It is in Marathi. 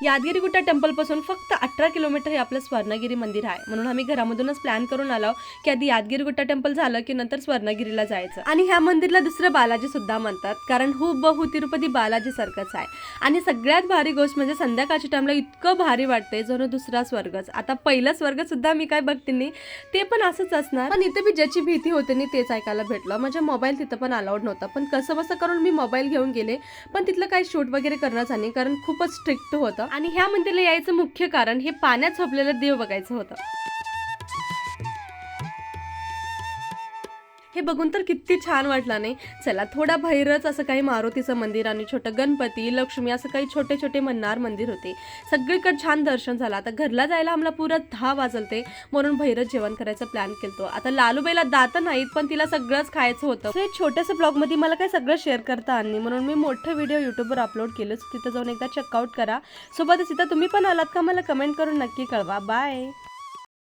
यादगिरी गुट्टा टेम्पलपासून फक्त 18 किलोमीटर हे आपलं स्वर्णगिरी मंदिर आहे. म्हणून आम्ही घरामधूनच प्लॅन करून आलो की आधी यादगिरी गुट्टा टेम्पल झालं की नंतर स्वर्णगिरीला जायचं. आणि ह्या मंदिरला दुसरं बालाजी सुद्धा म्हणतात, कारण हुबहू तिरुपती बालाजी सारखंच आहे. आणि सगळ्यात भारी गोष्ट म्हणजे संध्याकाळच्या टाइमला इतकं भारी वाटते जणू दुसरा स्वर्गच. आता पहिलं स्वर्ग सुद्धा मी काय बघते नाही, ते पण असंच असणार. पण इथे मी ज्याची भीती होते नाही तेच ऐकायला भेटलं. माझा मोबाईल तिथं पण अलाउड नव्हता, पण कसं बसं करून मी मोबाईल घेऊन गेले. पण तिथलं काही शूट वगैरे करण्याच नाही, कारण खूपच स्ट्रिक्ट होतं. आणि ह्या मंदिरला यायचं मुख्य कारण हे पाण्यात झोपलेलं देव बघायचं होतं. हे बघून तर किती छान वाटलं नाही. चला थोडा भैरच असं काही मारुतीचं मंदिर आणि छोटं गणपती, लक्ष्मी असं काही छोटे छोटे मन्नार मंदिर होते. सगळीकडे छान दर्शन झालं. आता घरला जायला आम्हाला पुरा 10 वाजलते, म्हणून भैरच जेवण करायचा प्लॅन केलतो. आता लालूबाईला दात नाहीत, पण तिला सगळंच खायचं होतं. हे छोट्याशा ब्लॉगमध्ये मला काय सगळं शेअर करता आलं, म्हणून मी मोठं व्हिडिओ युट्यूबवर अपलोड केलं. तिथं जाऊन एकदा चेकआउट करा. सोबतच इथं तुम्ही पण आलात का मला कमेंट करून नक्की कळवा. बाय.